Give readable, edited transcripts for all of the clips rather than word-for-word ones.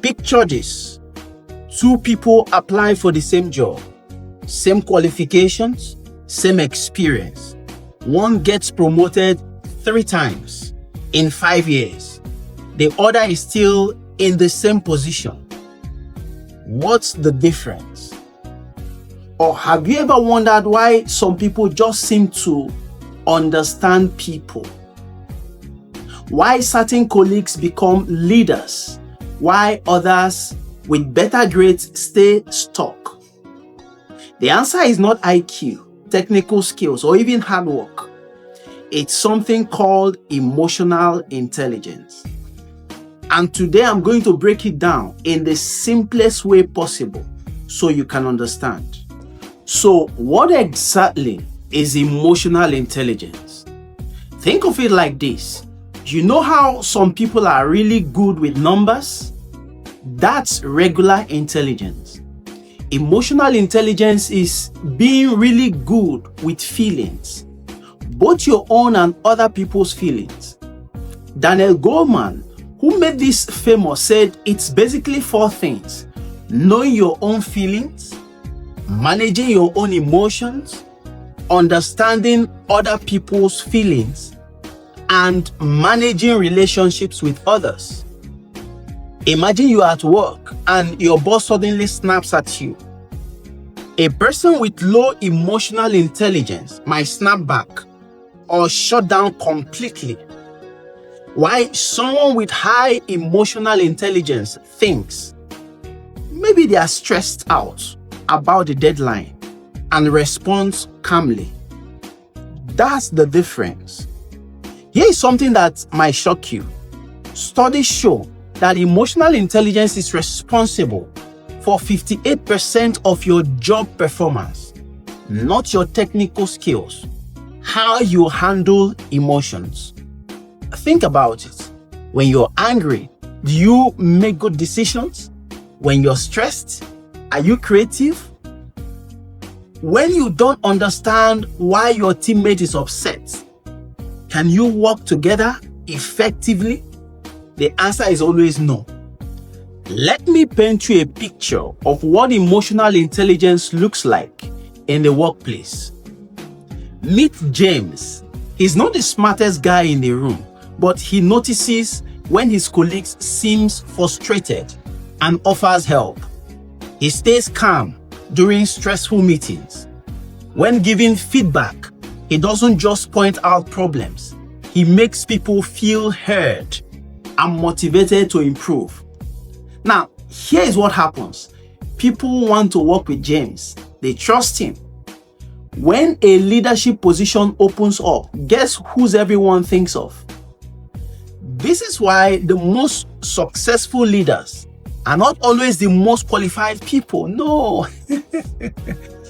Picture this. Two people apply for the same job, same qualifications, same experience. One gets promoted 3 times in 5 years. The other is still in the same position. What's the difference? Or have you ever wondered why some people just seem to understand people? Why certain colleagues become leaders, why others with better grades stay stuck? The answer is not IQ, technical skills, or even hard work. It's something called emotional intelligence. And today I'm going to break it down in the simplest way possible so you can understand. So, what exactly is emotional intelligence? Think of it like this. You know how some people are really good with numbers? That's regular intelligence. Emotional intelligence is being really good with feelings, both your own and other people's feelings. Daniel Goleman, who made this famous, said it's basically 4 things: knowing your own feelings, managing your own emotions, understanding other people's feelings, and managing relationships with others. Imagine you are at work and your boss suddenly snaps at you. A person with low emotional intelligence might snap back or shut down completely, while someone with high emotional intelligence thinks maybe they are stressed out about the deadline and responds calmly. That's the difference. Here is something that might shock you. Studies show that emotional intelligence is responsible for 58% of your job performance, not your technical skills, how you handle emotions. Think about it. When you're angry, do you make good decisions? When you're stressed, are you creative? When you don't understand why your teammate is upset, can you work together effectively? The answer is always no. Let me paint you a picture of what emotional intelligence looks like in the workplace. Meet James. He's not the smartest guy in the room, but he notices when his colleagues seems frustrated and offers help. He stays calm during stressful meetings. When giving feedback, he doesn't just point out problems. He makes people feel heard and motivated to improve. Now, here is what happens. People want to work with James. They trust him. When a leadership position opens up, guess who everyone thinks of? This is why the most successful leaders are not always the most qualified people. No.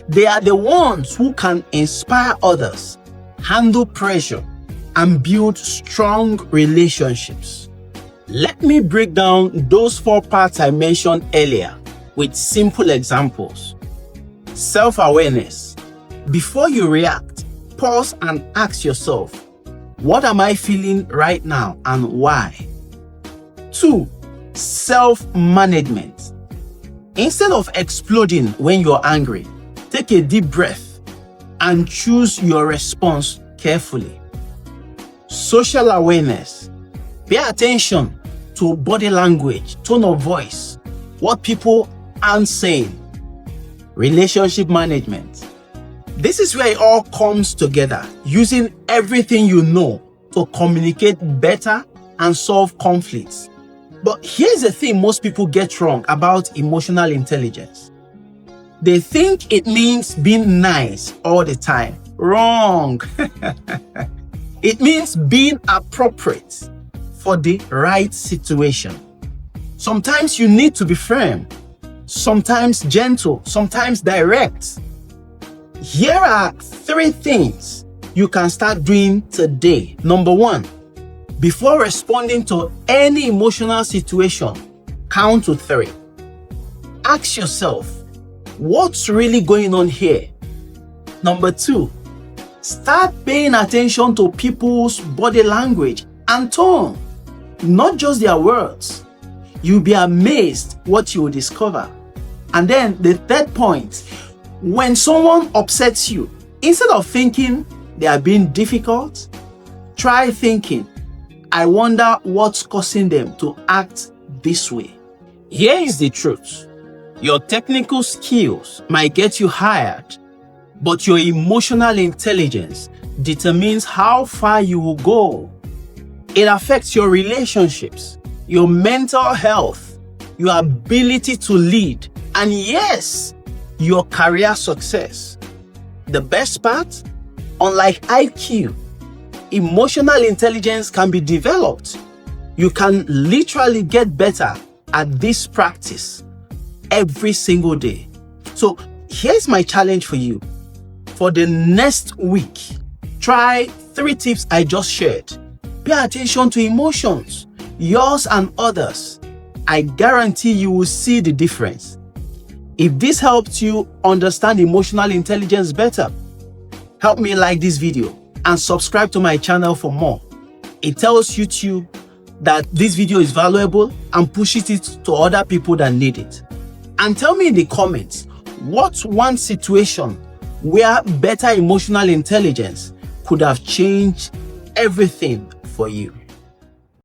They are the ones who can inspire others, handle pressure, and build strong relationships. Let me break down those 4 parts I mentioned earlier with simple examples. Self-awareness. Before you react, pause and ask yourself, what am I feeling right now and why? 2. Self-management. Instead of exploding when you're angry, take a deep breath and choose your response carefully. Social awareness. Pay attention to body language, tone of voice, what people aren't saying. Relationship management. This is where it all comes together, using everything you know to communicate better and solve conflicts. But here's the thing most people get wrong about emotional intelligence. They think it means being nice all the time. Wrong. It means being appropriate for the right situation. Sometimes you need to be firm, sometimes gentle, sometimes direct. Here are 3 things you can start doing today. Number 1, before responding to any emotional situation, count to 3. Ask yourself, what's really going on here? Number 2, start paying attention to people's body language and tone, not just their words. You'll be amazed what you will discover. And then the third point, when someone upsets you, instead of thinking they are being difficult, try thinking, I wonder what's causing them to act this way. Here is the truth. Your technical skills might get you hired, but your emotional intelligence determines how far you will go. It affects your relationships, your mental health, your ability to lead, and yes, your career success. The best part, unlike IQ, emotional intelligence can be developed. You can literally get better at this practice every single day. So here's my challenge for you. For the next week, try 3 tips I just shared. Pay attention to emotions, yours and others. I guarantee you will see the difference. If this helped you understand emotional intelligence better, help me like this video and subscribe to my channel for more. It tells YouTube that this video is valuable and pushes it to other people that need it. And tell me in the comments, what's one situation where better emotional intelligence could have changed everything for you?